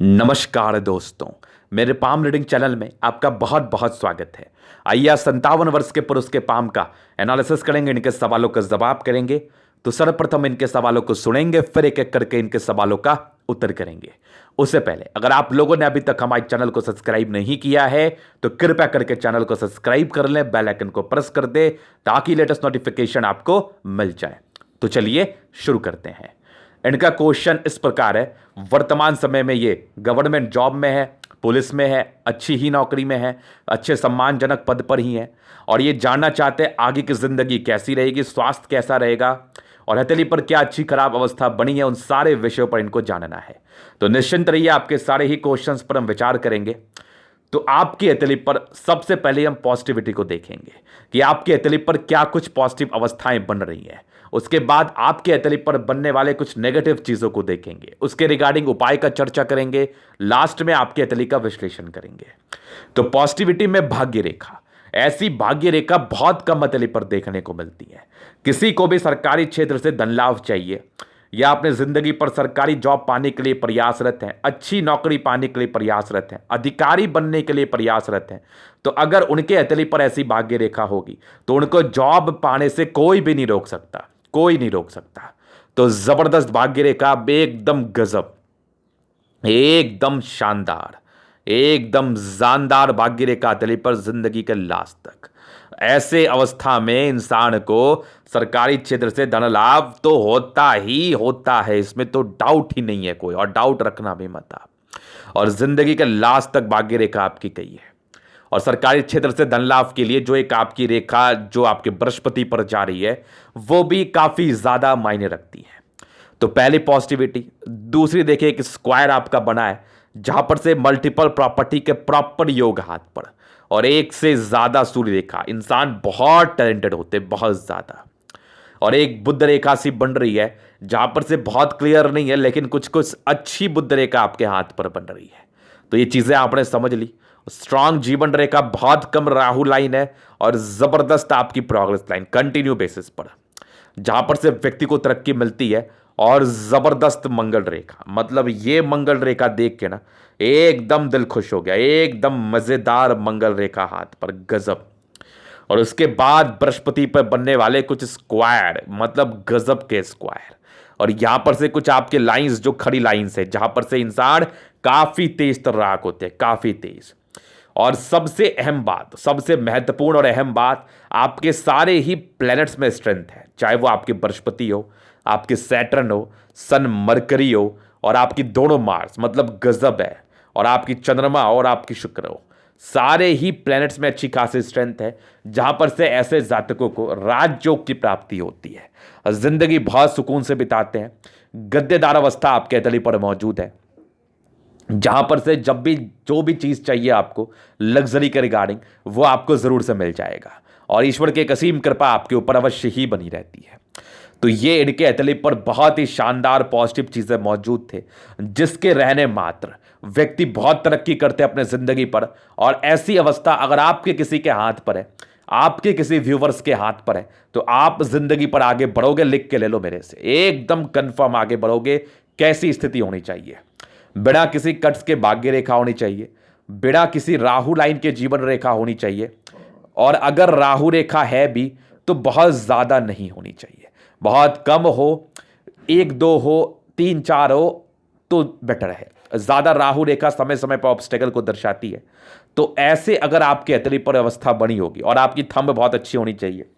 नमस्कार दोस्तों, मेरे पाम रीडिंग चैनल में आपका बहुत बहुत स्वागत है। आइए आज 57 वर्ष के पुरुष के पाम का एनालिसिस करेंगे, इनके सवालों का जवाब करेंगे। तो सर्वप्रथम इनके सवालों को सुनेंगे, फिर एक एक करके इनके सवालों का उत्तर करेंगे। उससे पहले अगर आप लोगों ने अभी तक हमारे चैनल को सब्सक्राइब नहीं किया है तो कृपया करके चैनल को सब्सक्राइब कर लें, बेल आइकन को प्रेस कर दे ताकि लेटेस्ट नोटिफिकेशन आपको मिल जाए। तो चलिए शुरू करते हैं। इनका क्वेश्चन इस प्रकार है, वर्तमान समय में ये गवर्नमेंट जॉब में है, पुलिस में है, अच्छी ही नौकरी में है, अच्छे सम्मानजनक पद पर ही है और ये जानना चाहते हैं आगे की जिंदगी कैसी रहेगी, स्वास्थ्य कैसा रहेगा और हथेली पर क्या अच्छी खराब अवस्था बनी है, उन सारे विषयों पर इनको जानना है। तो निश्चिंत रहिए, आपके सारे ही क्वेश्चंस पर हम विचार करेंगे। तो आपकी हथेली पर सबसे पहले हम पॉजिटिविटी को देखेंगे कि आपकी हथेली पर क्या कुछ पॉजिटिव अवस्थाएं बन रही हैं। उसके बाद आपके हथेली पर बनने वाले कुछ नेगेटिव चीजों को देखेंगे, उसके रिगार्डिंग उपाय का चर्चा करेंगे, लास्ट में आपकी हथेली का विश्लेषण करेंगे। तो पॉजिटिविटी में भाग्य रेखा, ऐसी भाग्य रेखा बहुत कम हथेली पर देखने को मिलती है। किसी को भी सरकारी क्षेत्र से धन लाभ चाहिए या अपने जिंदगी पर सरकारी जॉब पाने के लिए प्रयासरत हैं, अच्छी नौकरी पाने के लिए प्रयासरत हैं, अधिकारी बनने के लिए प्रयासरत हैं, तो अगर उनके हथेली पर ऐसी भाग्य रेखा होगी तो उनको जॉब पाने से कोई भी नहीं रोक सकता, कोई नहीं रोक सकता। तो जबरदस्त भाग्य रेखा, एकदम गजब, एकदम शानदार, एकदम जानदार भाग्य रेखा हथेली पर जिंदगी के लास्ट तक। ऐसे अवस्था में इंसान को सरकारी क्षेत्र से धन लाभ तो होता ही होता है, इसमें तो डाउट ही नहीं है कोई, और डाउट रखना भी मत आप। और जिंदगी के लास्ट तक भाग्य रेखा आपकी कही है। और सरकारी क्षेत्र से धन लाभ के लिए जो एक आपकी रेखा जो आपके बृहस्पति पर जा रही है वो भी काफी ज्यादा मायने रखती है। तो पहली पॉजिटिविटी। दूसरी देखिए, एक स्क्वायर आपका बना है जहां पर से मल्टीपल प्रॉपर्टी के प्रॉपर योग हाथ पर और एक से ज्यादा सूर्य रेखा। इंसान बहुत टैलेंटेड होते, बहुत ज्यादा। और एक बुध रेखा सी बन रही है जहां पर से बहुत क्लियर नहीं है लेकिन कुछ कुछ अच्छी बुध रेखा आपके हाथ पर बन रही है। तो ये चीजें आपने समझ ली। स्ट्रांग जीवन रेखा, बहुत कम राहु लाइन है और जबरदस्त आपकी प्रोग्रेस लाइन कंटिन्यू बेसिस पर, जहां पर से व्यक्ति को तरक्की मिलती है। और जबरदस्त मंगल रेखा, मतलब ये मंगल रेखा देख के ना एकदम दिल खुश हो गया, एकदम मजेदार मंगल रेखा हाथ पर, गजब। और उसके बाद बृहस्पति पर बनने वाले कुछ स्क्वायर, मतलब गजब के स्क्वायर। और यहां पर से कुछ आपके लाइंस जो खड़ी लाइंस है जहां पर से इंसान काफी तेज तर्राक होते हैं, काफी तेज। और सबसे अहम बात, सबसे महत्वपूर्ण और अहम बात, आपके सारे ही प्लैनेट्स में स्ट्रेंथ है, चाहे वो आपके बृहस्पति हो, आपके सैटर्न हो, सन मरकरी हो और आपकी दोनों मार्स, मतलब गजब है। और आपकी चंद्रमा और आपकी शुक्र हो, सारे ही प्लैनेट्स में अच्छी खासी स्ट्रेंथ है, जहां पर से ऐसे जातकों को राजयोग की प्राप्ति होती है, जिंदगी बहुत सुकून से बिताते हैं। गद्देदार अवस्था आपके हथेली पर मौजूद है, जहां पर से जब भी जो भी चीज चाहिए आपको लग्जरी के रिगार्डिंग, वो आपको जरूर से मिल जाएगा। और ईश्वर की एक असीम कृपा आपके ऊपर अवश्य ही बनी रहती है। तो ये इनके हथेली पर बहुत ही शानदार पॉजिटिव चीजें मौजूद थे, जिसके रहने मात्र व्यक्ति बहुत तरक्की करते हैं अपने जिंदगी पर। और ऐसी अवस्था अगर आपके किसी के हाथ पर है, आपके किसी व्यूवर्स के हाथ पर है, तो आप जिंदगी पर आगे बढ़ोगे, लिख के ले लो मेरे से, एकदम कंफर्म आगे बढ़ोगे। कैसी स्थिति होनी चाहिए? बिना किसी कट्स के भाग्य रेखा होनी चाहिए, बिना किसी राहु लाइन के जीवन रेखा होनी चाहिए, और अगर राहु रेखा है भी तो बहुत ज्यादा नहीं होनी चाहिए, बहुत कम हो, 1-2 हो, 3-4 हो तो बेटर है। ज्यादा राहु रेखा समय समय पर ऑब्स्टेकल को दर्शाती है। तो ऐसे अगर आपके हथेली पर अवस्था बनी होगी, और आपकी थंब बहुत अच्छी होनी चाहिए,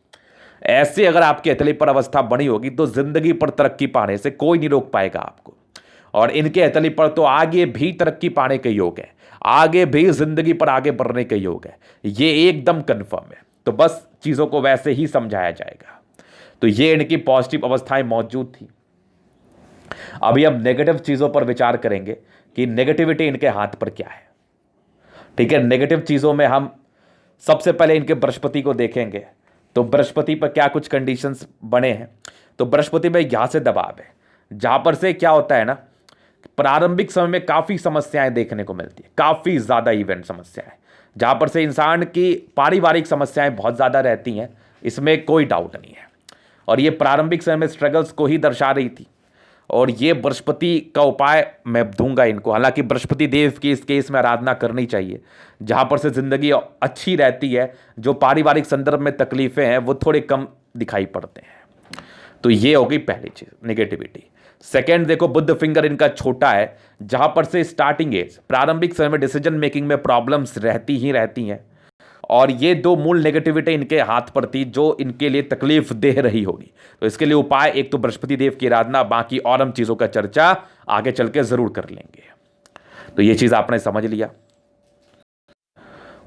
ऐसे अगर आपके हथेली पर अवस्था बनी होगी तो जिंदगी पर तरक्की पाने से कोई नहीं रोक पाएगा आपको। और इनके हथेली पर तो आगे भी तरक्की पाने के योग है, आगे भी जिंदगी पर आगे बढ़ने के योग है, ये एकदम कंफर्म है। तो बस चीजों को वैसे ही समझाया जाएगा। तो ये इनकी पॉजिटिव अवस्थाएं मौजूद थी। अभी हम नेगेटिव चीजों पर विचार करेंगे कि नेगेटिविटी इनके हाथ पर क्या है। ठीक है, नेगेटिव चीजों में हम सबसे पहले इनके बृहस्पति को देखेंगे। तो बृहस्पति पर क्या कुछ कंडीशंस बने हैं? तो बृहस्पति में यहां से दबाव है, जहां पर से क्या होता है ना, प्रारंभिक समय में काफी समस्याएं देखने को मिलती है, काफी ज्यादा इवेंट समस्याएं, जहां पर से इंसान की पारिवारिक समस्याएं बहुत ज्यादा रहती हैं, इसमें कोई डाउट नहीं है। और ये प्रारंभिक समय में स्ट्रगल्स को ही दर्शा रही थी। और ये बृहस्पति का उपाय मैं दूंगा इनको। हालांकि बृहस्पति देव की इस केस में आराधना करनी चाहिए, जहां पर से जिंदगी अच्छी रहती है, जो पारिवारिक संदर्भ में तकलीफें हैं वो थोड़े कम दिखाई पड़ते हैं। तो ये हो गई पहली चीज, नेगेटिविटी। सेकेंड देखो, बुध फिंगर इनका छोटा है, जहां पर से स्टार्टिंग एज प्रारंभिक समय में डिसीजन मेकिंग में प्रॉब्लम्स रहती ही रहती हैं, और ये दो मूल नेगेटिविटी इनके हाथ पर थी जो इनके लिए तकलीफ दे रही होगी। तो इसके लिए उपाय एक तो बृहस्पति देव की आराधना, बाकी और हम चीजों का चर्चा आगे चल के जरूर कर लेंगे। तो ये चीज आपने समझ लिया।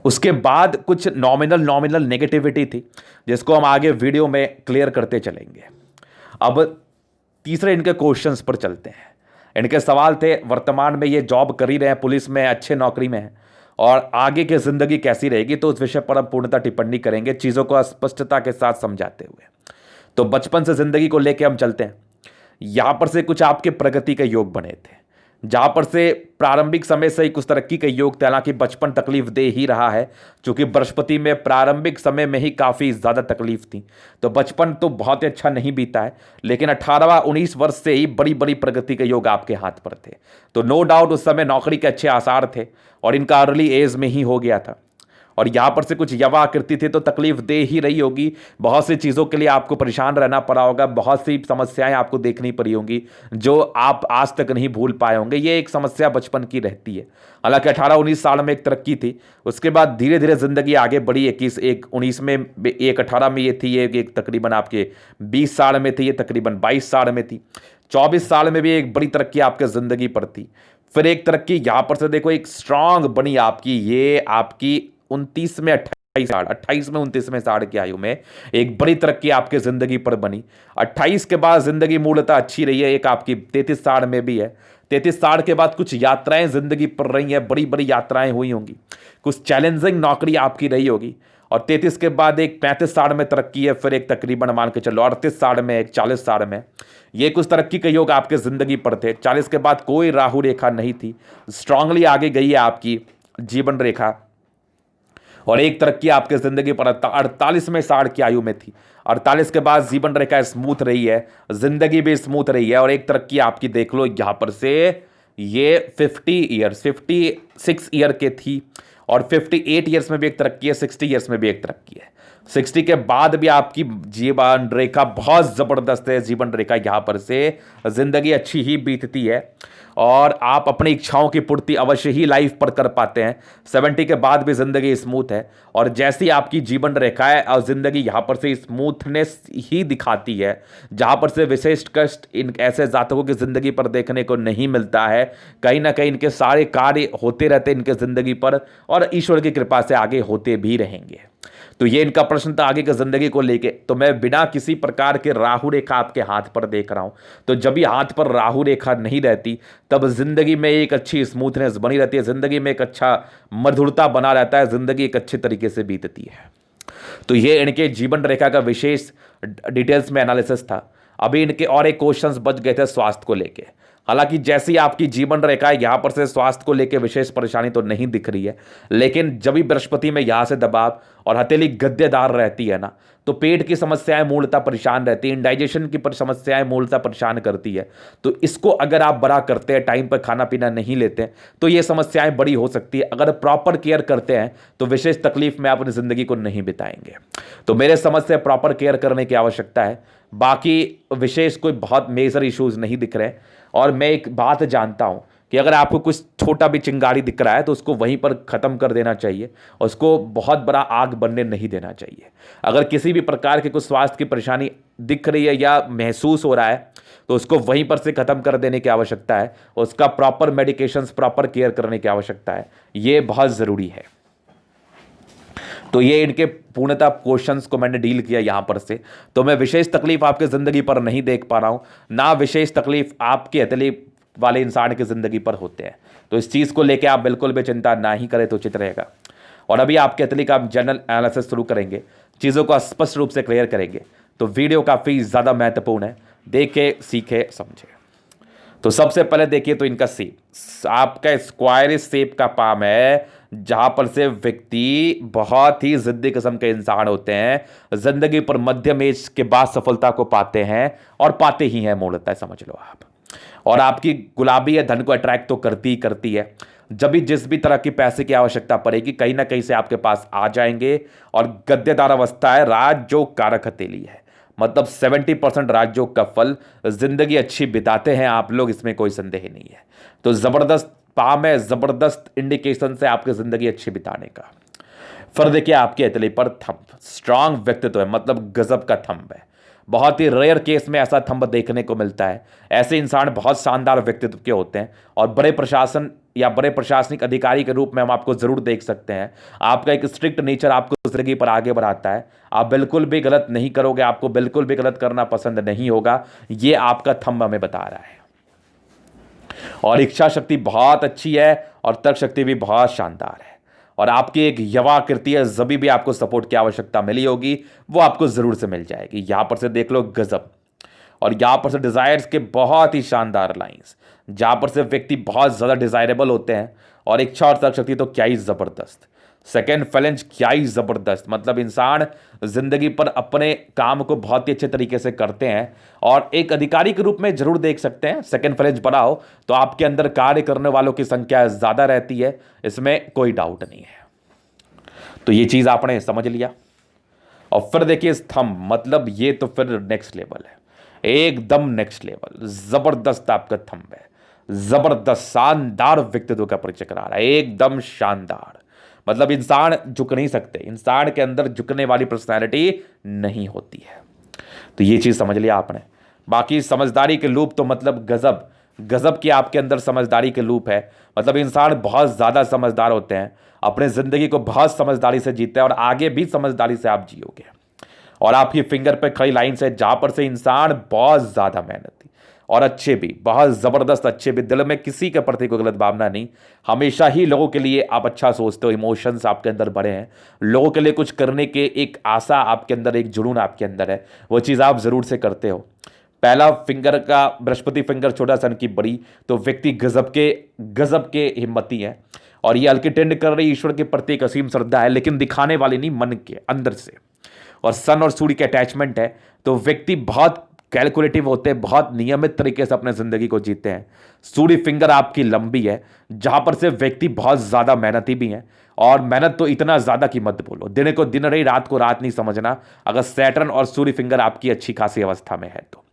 उसके बाद कुछ नॉमिनल नेगेटिविटी थी, जिसको हम आगे वीडियो में क्लियर करते चलेंगे। अब तीसरे इनके क्वेश्चंस पर चलते हैं। इनके सवाल थे, वर्तमान में ये जॉब कर ही रहे हैं, पुलिस में अच्छे नौकरी में है, और आगे की जिंदगी कैसी रहेगी, तो उस विषय पर हम पूर्णतः टिप्पणी करेंगे, चीजों को स्पष्टता के साथ समझाते हुए। तो बचपन से जिंदगी को लेकर हम चलते हैं। यहां पर से कुछ आपके प्रगति के योग बने थे, जहां पर से प्रारंभिक समय से ही कुछ तरक्की के योग थे। हालांकि बचपन तकलीफ दे ही रहा है, क्योंकि बृहस्पति में प्रारंभिक समय में ही काफी ज्यादा तकलीफ थी। तो बचपन तो बहुत ही अच्छा नहीं बीता है, लेकिन 18-19 वर्ष से ही बड़ी बड़ी प्रगति के योग आपके हाथ पर थे। तो नो डाउट उस समय नौकरी के अच्छे आसार थे, और इनका अर्ली एज में ही हो गया था। और यहां पर से कुछ युवा आकृति थी, तो तकलीफ दे ही रही होगी। बहुत सी चीज़ों के लिए आपको परेशान रहना पड़ा होगा, बहुत सी समस्याएं आपको देखनी पड़ी होंगी जो आप आज तक नहीं भूल पाए होंगे। ये एक समस्या बचपन की रहती है। हालांकि 18-19 साल में एक तरक्की थी, उसके बाद धीरे धीरे जिंदगी आगे बढ़ी। 19 में, 18 में ये थी, एक तकरीबन आपके 20 साल में थी, ये तकरीबन 22 साल में थी। 24 साल में भी एक बड़ी तरक्की आपके जिंदगी पर थी। फिर एक तरक्की यहां पर से देखो एक स्ट्रांग बनी आपकी, ये आपकी 29 में 28 में 29 साल की आयु में एक बड़ी तरक्की आपके जिंदगी पर बनी। 28 के बाद जिंदगी मूलतः अच्छी रही है, एक आपकी 33 साल में भी है। 33 साल के बाद कुछ यात्राएं जिंदगी पर रही हैं, बड़ी बड़ी यात्राएं हुई होंगी, कुछ चैलेंजिंग नौकरी आपकी रही होगी। और 33 के बाद एक 35 साल में तरक्की है, फिर एक तकरीबन मान के चलो 38 साल में, एक 40 साल में। ये कुछ तरक्की के योग आपके जिंदगी पर थे। 40 के बाद कोई राहु रेखा नहीं थी, स्ट्रांगली आगे गई है आपकी जीवन रेखा। और एक तरक्की आपके जिंदगी पर 48वें साल की आयु में थी। 48 के बाद जीवन रेखा स्मूथ रही है, जिंदगी भी स्मूथ रही है। और एक तरक्की आपकी देख लो यहां पर से, ये 56 ईयर के थी, और 58 ईयर्स में भी एक तरक्की है, 60 ईयर्स में भी एक तरक्की है। 60 के बाद भी आपकी जीवन रेखा बहुत जबरदस्त है। जीवन रेखा यहां पर से जिंदगी अच्छी ही बीतती है, और आप अपनी इच्छाओं की पूर्ति अवश्य ही लाइफ पर कर पाते हैं। 70 के बाद भी जिंदगी स्मूथ है, और जैसी आपकी जीवन रेखा है और जिंदगी यहां पर से स्मूथनेस ही दिखाती है, जहां पर से विशेष कष्ट इन ऐसे जातकों की जिंदगी पर देखने को नहीं मिलता है। कहीं ना कहीं इनके सारे कार्य होते रहते हैं इनके जिंदगी पर, और ईश्वर की कृपा से आगे होते भी रहेंगे। तो ये इनका प्रश्न था आगे की जिंदगी को लेके। तो मैं बिना किसी प्रकार के राहु रेखा आपके हाथ पर देख रहा हूं। तो जब भी हाथ पर राहु रेखा नहीं रहती, तब जिंदगी में एक अच्छी स्मूथनेस बनी रहती है, जिंदगी में एक अच्छा मधुरता बना रहता है, जिंदगी एक अच्छे तरीके से बीतती है। तो ये इनके जीवन रेखा का विशेष डिटेल्स में एनालिसिस था। अभी इनके और एक क्वेश्चंस बच गए थे स्वास्थ्य को लेके। हालांकि जैसी आपकी जीवन रेखा है, यहां पर से स्वास्थ्य को लेकर विशेष परेशानी तो नहीं दिख रही है, लेकिन जब भी बृहस्पति में यहां से दबाव और हथेली गद्देदार रहती है ना, तो पेट की समस्याएं मूलतः परेशान रहती है, इंडाइजेशन की समस्याएं मूलतः परेशान करती है। तो इसको अगर आप बड़ा करते हैं, टाइम पर खाना पीना नहीं लेते हैं, तो ये समस्याएं बड़ी हो सकती है। अगर प्रॉपर केयर करते हैं तो विशेष तकलीफ में आप अपनी जिंदगी को नहीं बिताएंगे। तो मेरे समझ से प्रॉपर केयर करने की आवश्यकता है। बाकी विशेष कोई बहुत मेजर इश्यूज नहीं दिख रहे। और मैं एक बात जानता हूं कि अगर आपको कुछ छोटा भी चिंगारी दिख रहा है तो उसको वहीं पर ख़त्म कर देना चाहिए, और उसको बहुत बड़ा आग बनने नहीं देना चाहिए। अगर किसी भी प्रकार की कुछ स्वास्थ्य की परेशानी दिख रही है या महसूस हो रहा है, तो उसको वहीं पर से ख़त्म कर देने की आवश्यकता है। उसका प्रॉपर मेडिकेशंस, प्रॉपर केयर करने की आवश्यकता है। ये बहुत ज़रूरी है। तो ये इनके पूर्णतः क्वेश्चंस को मैंने डील किया यहां पर से। तो मैं विशेष तकलीफ आपकी ज़िंदगी पर नहीं देख पा रहा हूं, ना विशेष तकलीफ आपके हथेली वाले इंसान की ज़िंदगी पर होते हैं। तो इस चीज़ को लेकर आप बिल्कुल भी चिंता ना ही करें तो उचित रहेगा। और अभी आपके हथेली का हम जनरल एनालिसिस शुरू करेंगे, चीज़ों को स्पष्ट रूप से क्लियर करेंगे। तो वीडियो काफ़ी ज़्यादा महत्वपूर्ण है, देखे सीखे समझे। तो सबसे पहले देखिए, तो इनका शेप आपका स्क्वायर शेप का पाम है, जहां पर से व्यक्ति बहुत ही जिद्दी किस्म के इंसान होते हैं, जिंदगी पर मध्यम एज के बाद सफलता को पाते हैं, और पाते ही हैं मूलतः, समझ लो आप। और आपकी गुलाबी है धन को अट्रैक्ट तो करती ही करती है। जब भी जिस भी तरह की पैसे की आवश्यकता पड़ेगी कहीं ना कहीं से आपके पास आ जाएंगे। और गद्देदार अवस्था है, राजयोग कारक हथेली है, मतलब 70% राजयोग का फल, जिंदगी अच्छी बिताते हैं आप लोग, इसमें कोई संदेह नहीं है। तो जबरदस्त पाम है, जबरदस्त इंडिकेशन से आपकी जिंदगी अच्छी बिताने का। फिर देखिए आपके हथेली पर थंब, स्ट्रांग व्यक्तित्व है, मतलब गजब का थंब है। बहुत ही रेयर केस में ऐसा थंब देखने को मिलता है। ऐसे इंसान बहुत शानदार व्यक्तित्व के होते हैं और बड़े प्रशासन या बड़े प्रशासनिक अधिकारी के रूप में हम आपको जरूर देख सकते हैं। आपका एक स्ट्रिक्ट नेचर आपको जिंदगी पर आगे बढ़ाता है। आप बिल्कुल भी गलत नहीं करोगे, आपको बिल्कुल भी गलत करना पसंद नहीं होगा, ये आपका थंब हमें बता रहा है। और इच्छा शक्ति बहुत अच्छी है और तर्क शक्ति भी बहुत शानदार है। और आपकी एक यवाकृति है, जभी भी आपको सपोर्ट की आवश्यकता मिली होगी वो आपको जरूर से मिल जाएगी। यहां पर से देख लो गजब, और यहां पर से डिजायर्स के बहुत ही शानदार लाइंस, जहां पर से व्यक्ति बहुत ज्यादा डिजायरेबल होते हैं। और इच्छा और तर्क शक्ति तो क्या ही जबरदस्त, सेकेंड फैलेंज क्या ही जबरदस्त, मतलब इंसान जिंदगी पर अपने काम को बहुत ही अच्छे तरीके से करते हैं। और एक अधिकारी के रूप में जरूर देख सकते हैं, सेकेंड फैलेंज बड़ा हो तो आपके अंदर कार्य करने वालों की संख्या ज्यादा रहती है, इसमें कोई डाउट नहीं है। तो ये चीज आपने समझ लिया। और फिर देखिए स्तंभ, मतलब ये तो फिर नेक्स्ट लेवल है, एकदम नेक्स्ट लेवल, जबरदस्त आपका थंब है, जबरदस्त शानदार व्यक्तित्व का परिचय करा रहा है, एकदम शानदार। मतलब इंसान झुक नहीं सकते, इंसान के अंदर झुकने वाली पर्सनैलिटी नहीं होती है। तो ये चीज समझ लिया आपने। बाकी समझदारी के लूप तो मतलब गजब, गजब की आपके अंदर समझदारी के लूप है। मतलब इंसान बहुत ज्यादा समझदार होते हैं, अपने जिंदगी को बहुत समझदारी से जीते हैं और आगे भी समझदारी से आप जियोगे। और आपकी फिंगर पे कई लाइंस है जहां पर से इंसान बहुत ज्यादा मेहनती और अच्छे भी, बहुत जबरदस्त अच्छे भी, दिल में किसी के प्रति कोई गलत भावना नहीं, हमेशा ही लोगों के लिए आप अच्छा सोचते हो, इमोशंस आपके अंदर बड़े हैं, लोगों के लिए कुछ करने के एक आशा आपके अंदर, एक जुनून आपके अंदर है, वो चीज़ आप जरूर से करते हो। पहला फिंगर का बृहस्पति फिंगर छोटा सन की बड़ी, तो व्यक्ति गजब के हिम्मती है। और ये हल्की टेंड कर रही ईश्वर के प्रति एक असीम श्रद्धा है, लेकिन दिखाने वाली नहीं, मन के अंदर से। और सन और सूर्य के अटैचमेंट है, तो व्यक्ति बहुत कैलकुलेटिव होते हैं, बहुत नियमित तरीके से अपने जिंदगी को जीते हैं। सूर्य फिंगर आपकी लंबी है, जहां पर से व्यक्ति बहुत ज्यादा मेहनती भी हैं। और मेहनत तो इतना ज्यादा कि मत बोलो, दिन को दिन रही, रात को रात नहीं समझना, अगर सैटर्न और सूर्य फिंगर आपकी अच्छी खासी अवस्था में है तो।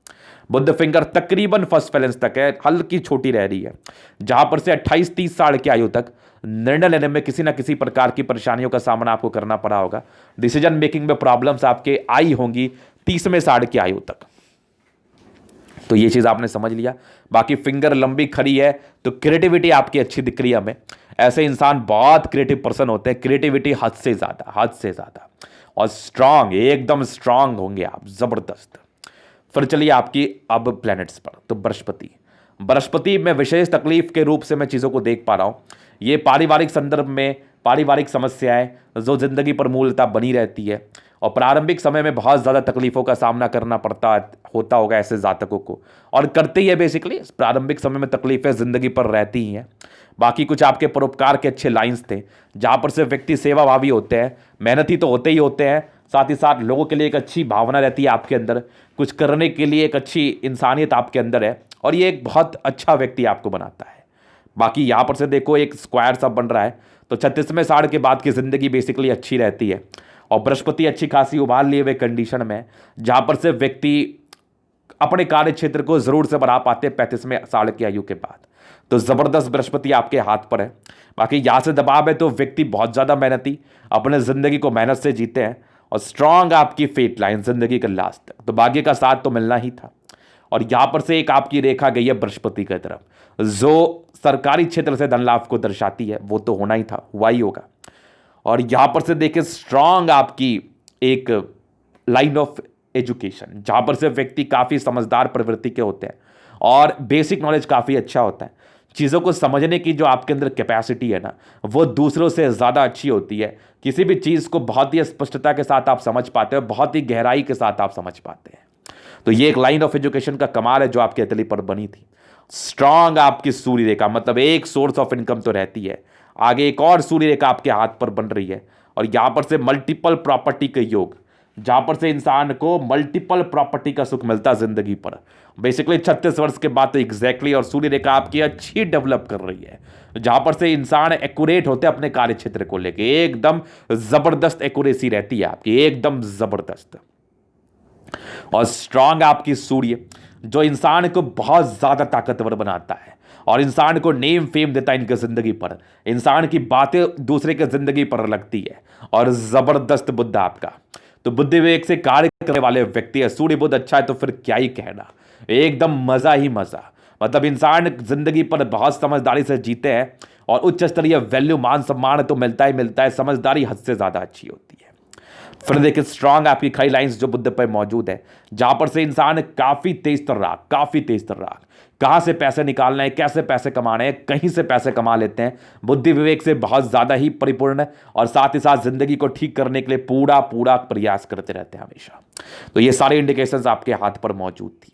बुध फिंगर तकरीबन फर्स्ट बैलेंस तक है, हल्की छोटी रह रही है, जहां पर से 28-30 साल की आयु तक निर्णय लेने में किसी ना किसी प्रकार की परेशानियों का सामना आपको करना पड़ा होगा। डिसीजन मेकिंग में प्रॉब्लम्स आपके आई होंगी 30वें साल की आयु तक। तो ये चीज आपने समझ लिया। बाकी फिंगर लंबी खड़ी है तो क्रिएटिविटी आपकी अच्छी दिख रही है हमें। ऐसे इंसान बहुत क्रिएटिव पर्सन होते हैं, क्रिएटिविटी हद से ज्यादा, हद से ज्यादा। और स्ट्रांग, एकदम स्ट्रांग होंगे आप, जबरदस्त। फिर चलिए आपकी अब प्लैनेट्स पर, तो बृहस्पति में विशेष तकलीफ के रूप से मैं चीज़ों को देख पा रहा हूँ। ये पारिवारिक संदर्भ में पारिवारिक समस्याएं जो जिंदगी पर मूलतः बनी रहती है, और प्रारंभिक समय में बहुत ज़्यादा तकलीफों का सामना करना होता होगा ऐसे जातकों को, और करते ही है बेसिकली। प्रारंभिक समय में तकलीफें जिंदगी पर रहती ही हैं। बाकी कुछ आपके परोपकार के अच्छे लाइंस थे, जहाँ पर से व्यक्ति सेवाभावी होते हैं, मेहनती तो होते ही होते हैं, साथ ही साथ लोगों के लिए एक अच्छी भावना रहती है आपके अंदर, कुछ करने के लिए एक अच्छी इंसानियत आपके अंदर है, और ये एक बहुत अच्छा व्यक्ति आपको बनाता है। बाकी यहाँ पर से देखो एक स्क्वायर सा बन रहा है, तो 36वें साल के बाद की जिंदगी बेसिकली अच्छी रहती है। और बृहस्पति अच्छी खासी उभार लिए हुए कंडीशन में, जहाँ पर से व्यक्ति अपने कार्य क्षेत्र को जरूर से बढ़ा पाते हैं 35वें साल की आयु के बाद। तो जबरदस्त बृहस्पति आपके हाथ पर है। बाकी यहाँ से दबाव है तो व्यक्ति बहुत ज़्यादा मेहनती, अपने ज़िंदगी को मेहनत से जीते हैं, और स्ट्रांग आपकी फेट लाइन जिंदगी के लास्ट तक, तो भाग्य का साथ तो मिलना ही था। और यहां पर से एक आपकी रेखा गई है बृहस्पति की तरफ, जो सरकारी क्षेत्र से धन लाभ को दर्शाती है, वो तो होना ही था, हुआ ही होगा। और यहां पर से देखिए स्ट्रांग आपकी एक लाइन ऑफ एजुकेशन, जहां पर से व्यक्ति काफी समझदार प्रवृत्ति के होते हैं और बेसिक नॉलेज काफी अच्छा होता है। चीज़ों को समझने की जो आपके अंदर कैपेसिटी है ना, वो दूसरों से ज़्यादा अच्छी होती है। किसी भी चीज़ को बहुत ही स्पष्टता के साथ आप समझ पाते हो, बहुत ही गहराई के साथ आप समझ पाते हैं। तो ये एक लाइन ऑफ एजुकेशन का कमाल है जो आपके हथेली पर बनी थी। स्ट्रांग आपकी सूर्य रेखा, मतलब एक सोर्स ऑफ इनकम तो रहती है, आगे एक और सूर्य रेखा आपके हाथ पर बन रही है, और यहां पर से मल्टीपल प्रॉपर्टी के योग, जहां पर से इंसान को मल्टीपल प्रॉपर्टी का सुख मिलता है जिंदगी पर। बेसिकली 36 वर्ष के बाद तो एग्जैक्टली और सूर्य रेखा आपकी अच्छी डेवलप कर रही है, जहां पर से इंसान एक्यूरेट होते हैं अपने कार्य क्षेत्र को लेके, एकदम जबरदस्त एक्यूरेसी रहती है आपकी, एकदम जबरदस्त और स्ट्रांग आपकी सूर्य, जो इंसान को बहुत ज्यादा ताकतवर बनाता है और इंसान को नेम फेम देता है इनकी जिंदगी पर। इंसान की बातें दूसरे की जिंदगी पर लगती है और जबरदस्त बुद्ध आपका, तो बुद्धि विवेक से कार्य करने वाले व्यक्ति है। सूर्य बुद्ध अच्छा है तो फिर क्या ही कहना, एकदम मजा ही मजा। मतलब इंसान जिंदगी पर बहुत समझदारी से जीते हैं और उच्च स्तरीय वैल्यू मान सम्मान तो मिलता ही मिलता है, समझदारी हद से ज्यादा अच्छी होती है। फिर देखिए स्ट्रांग आपकी खड़ी लाइंस जो बुद्ध पर मौजूद है, जहां पर से इंसान काफी तेज तर्राक, काफी तेज तर्राक, कहां से पैसे निकालना है, कैसे पैसे कमाने हैं, कहीं से पैसे कमा लेते हैं, बुद्धि विवेक से बहुत ज्यादा ही परिपूर्ण और साथ ही साथ जिंदगी को ठीक करने के लिए पूरा पूरा प्रयास करते रहते हैं हमेशा। तो ये सारे इंडिकेशंस आपके हाथ पर मौजूद थी।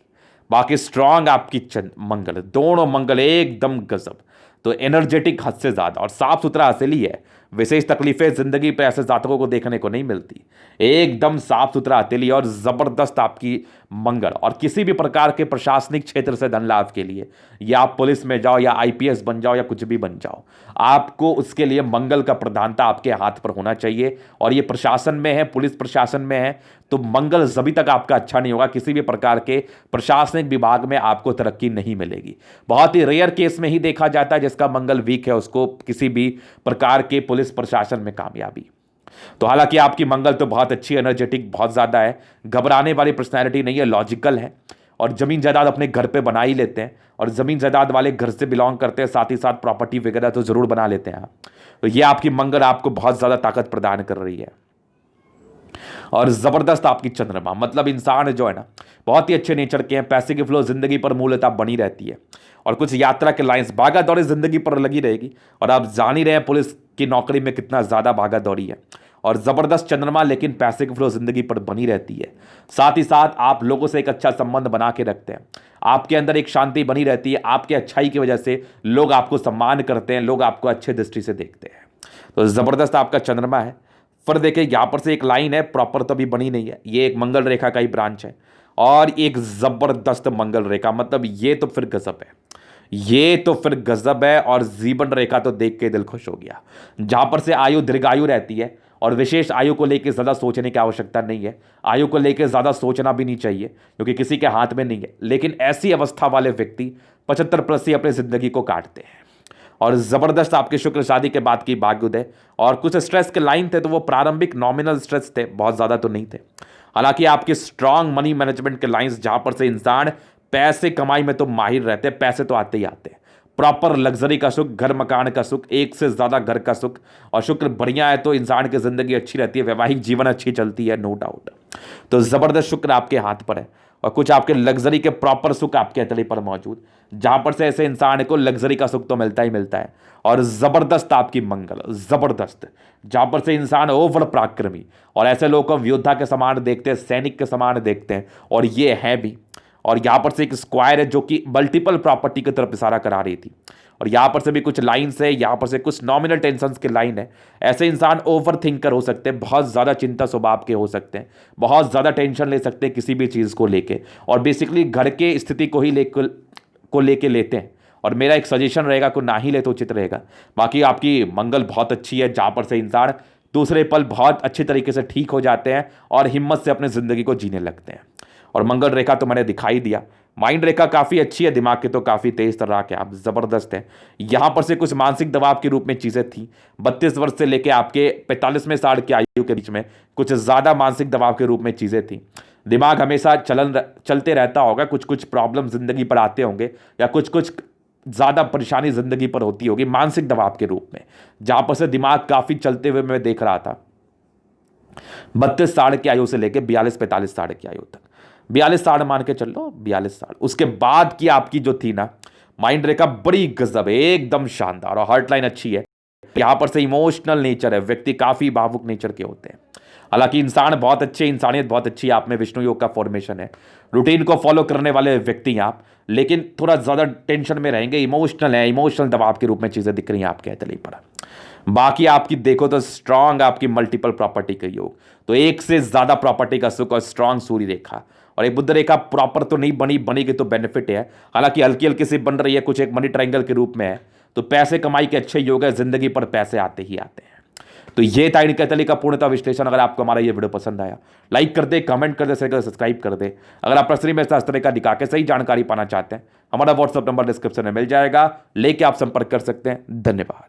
बाकी स्ट्रांग आपकी मंगल, दोनों मंगल एकदम गजब, तो एनर्जेटिक हद से ज्यादा और साफ सुथरा हथेली है। विशेष तकलीफें जिंदगी पे ऐसे जातकों को देखने को नहीं मिलती, एकदम साफ सुथरा हथेली और जबरदस्त आपकी मंगल। और किसी भी प्रकार के प्रशासनिक क्षेत्र से धन लाभ के लिए, या आप पुलिस में जाओ या आईपीएस बन जाओ या कुछ भी बन जाओ, आपको उसके लिए मंगल का प्रधानता आपके हाथ पर होना चाहिए। और ये प्रशासन में है, पुलिस प्रशासन में है, तो मंगल जभी तक आपका अच्छा नहीं होगा, किसी भी प्रकार के प्रशासनिक विभाग में आपको तरक्की नहीं मिलेगी। बहुत ही रेयर केस में ही देखा जाता है जिसका मंगल वीक है उसको किसी भी प्रकार के पुलिस प्रशासन में कामयाबी। तो हालांकि आपकी मंगल तो बहुत अच्छी, एनर्जेटिक बहुत ज्यादा है, घबराने वाली पर्सनैलिटी नहीं है, लॉजिकल है और जमीन जायदाद अपने घर पे बना ही लेते हैं और जमीन जायदाद वाले घर से बिलोंग करते हैं, साथ ही साथ प्रॉपर्टी वगैरह तो जरूर बना लेते हैं। तो ये आपकी मंगल आपको बहुत ज्यादा ताकत प्रदान कर रही है और जबरदस्त आपकी चंद्रमा, मतलब इंसान जो है ना बहुत ही अच्छे नेचर के हैं। पैसे की फ्लो जिंदगी पर मूलतः बनी रहती है और कुछ यात्रा के लाइंस भागा दौड़ी जिंदगी पर लगी रहेगी। और आप जान ही रहे हैं पुलिस की नौकरी में कितना ज्यादा भागा दौड़ी है और जबरदस्त चंद्रमा, लेकिन पैसे की फ्लो जिंदगी पर बनी रहती है। साथ ही साथ आप लोगों से एक अच्छा संबंध बना के रखते हैं, आपके अंदर एक शांति बनी रहती है, आपके अच्छाई की वजह से लोग आपको सम्मान करते हैं, लोग आपको अच्छे दृष्टि से देखते हैं। तो जबरदस्त आपका चंद्रमा है। फिर देखिए यहां पर से एक लाइन है, प्रॉपर तो अभी बनी नहीं है, ये एक मंगल रेखा का ही ब्रांच है और एक जबरदस्त मंगल रेखा, मतलब ये तो फिर गजब है, ये तो फिर गजब है। और जीवन रेखा तो देख के दिल खुश हो गया, जहां पर से आयु दीर्घायु रहती है और विशेष आयु को लेकर ज्यादा सोचने की आवश्यकता नहीं है, आयु को लेकर ज्यादा सोचना भी नहीं चाहिए क्योंकि किसी के हाथ में नहीं है। लेकिन ऐसी अवस्था वाले व्यक्ति 75+ ही अपनी जिंदगी को काटते हैं। और जबरदस्त आपके शुक्र शादी के बाद की भाग्योदय और कुछ स्ट्रेस के लाइन थे, तो वो प्रारंभिक नॉमिनल स्ट्रेस थे, बहुत ज्यादा तो नहीं थे। हालांकि आपके स्ट्रांग मनी मैनेजमेंट के लाइंस, जहां पर से इंसान पैसे कमाई में तो माहिर रहते हैं, पैसे तो आते ही आते हैं, प्रॉपर लग्जरी का सुख, घर मकान का सुख, एक से ज्यादा घर का सुख, और शुक्र बढ़िया है तो इंसान की जिंदगी अच्छी रहती है, वैवाहिक जीवन अच्छी चलती है, नो डाउट। तो जबरदस्त शुक्र आपके हाथ पर है और कुछ आपके लग्जरी के प्रॉपर सुख आपके हथेली पर मौजूद, जहां पर से ऐसे इंसान को लग्जरी का सुख तो मिलता ही मिलता है। और जबरदस्त आपकी मंगल, जबरदस्त, जहां पर से इंसान ओवर पराक्रमी, और ऐसे लोगों को हम योद्धा के समान देखते हैं, सैनिक के समान देखते हैं, और ये है भी। और यहां पर से एक स्क्वायर है जो कि मल्टीपल प्रॉपर्टी की तरफ इशारा करा रही थी, और यहां पर से भी कुछ लाइंस है, यहां पर से कुछ नॉमिनल टेंशंस के लाइन है। ऐसे इंसान ओवर थिंकर हो सकते हैं, बहुत ज्यादा चिंता स्वभाव के हो सकते हैं, बहुत ज्यादा टेंशन ले सकते हैं किसी भी चीज को लेके, और बेसिकली घर के स्थिति को ही लेके लेते हैं। और मेरा एक सजेशन रहेगा को ना ही ले तो उचित रहेगा। बाकी आपकी मंगल बहुत अच्छी है, जहां पर से इंसान दूसरे पल बहुत अच्छे तरीके से ठीक हो जाते हैं और हिम्मत से अपनी जिंदगी को जीने लगते हैं। और मंगल रेखा तो मैंने दिखाई दिया, माइंड रेखा काफी अच्छी है, दिमाग की तो काफी तेज तरह के आप जबरदस्त है। यहां पर से कुछ मानसिक दबाव के रूप में चीजें थी, 32 वर्ष से लेके आपके 45वें साल की आयु के बीच में कुछ ज्यादा मानसिक दबाव के रूप में चीजें थी। दिमाग हमेशा चलते रहता होगा, कुछ कुछ प्रॉब्लम जिंदगी पर आते होंगे या कुछ कुछ ज्यादा परेशानी जिंदगी पर होती होगी मानसिक दबाव के रूप में, जहां पर से दिमाग काफी चलते हुए मैं देख रहा था 32 साल की आयु से लेकर 42-45 साल की आयु तक। 42 साल मान के चल लो, 42 साल उसके बाद की आपकी जो थी ना माइंड रेखा बड़ी गजब है, एकदम शानदार, और हार्ट लाइन अच्छी है। यहां पर से इमोशनल नेचर है, व्यक्ति काफी भावुक नेचर के होते हैं। हालांकि इंसान बहुत अच्छे, इंसानियत बहुत अच्छी आप में, विष्णु योग का फॉर्मेशन है, रूटीन को फॉलो करने वाले व्यक्ति हैं आप, लेकिन थोड़ा ज़्यादा टेंशन में रहेंगे, इमोशनल है, इमोशनल दबाव के रूप में चीज़ें दिख रही हैं आपके तले पर। बाकी आपकी देखो तो स्ट्रांग आपकी मल्टीपल प्रॉपर्टी का योग, तो एक से ज़्यादा प्रॉपर्टी का सुख और स्ट्रांग सूर्य रेखा, और एक बुध रेखा प्रॉपर तो नहीं बनी, बनेगी तो बेनिफिट है, हालांकि हल्की हल्की सी बन रही है, कुछ एक मनी ट्रायंगल के रूप में है, तो पैसे कमाई के अच्छे योग है, जिंदगी पर पैसे आते ही आते हैं। तो ये था इनके तले का पूर्णतः विश्लेषण। अगर आपको हमारा ये वीडियो पसंद आया, लाइक कर दे, कमेंट कर दे, शेयर कर दे, सब्सक्राइब कर दे। अगर आप प्रश्न में इस तरह का दिखा के सही जानकारी पाना चाहते हैं, हमारा व्हाट्सएप नंबर डिस्क्रिप्शन में मिल जाएगा, लेके आप संपर्क कर सकते हैं। धन्यवाद।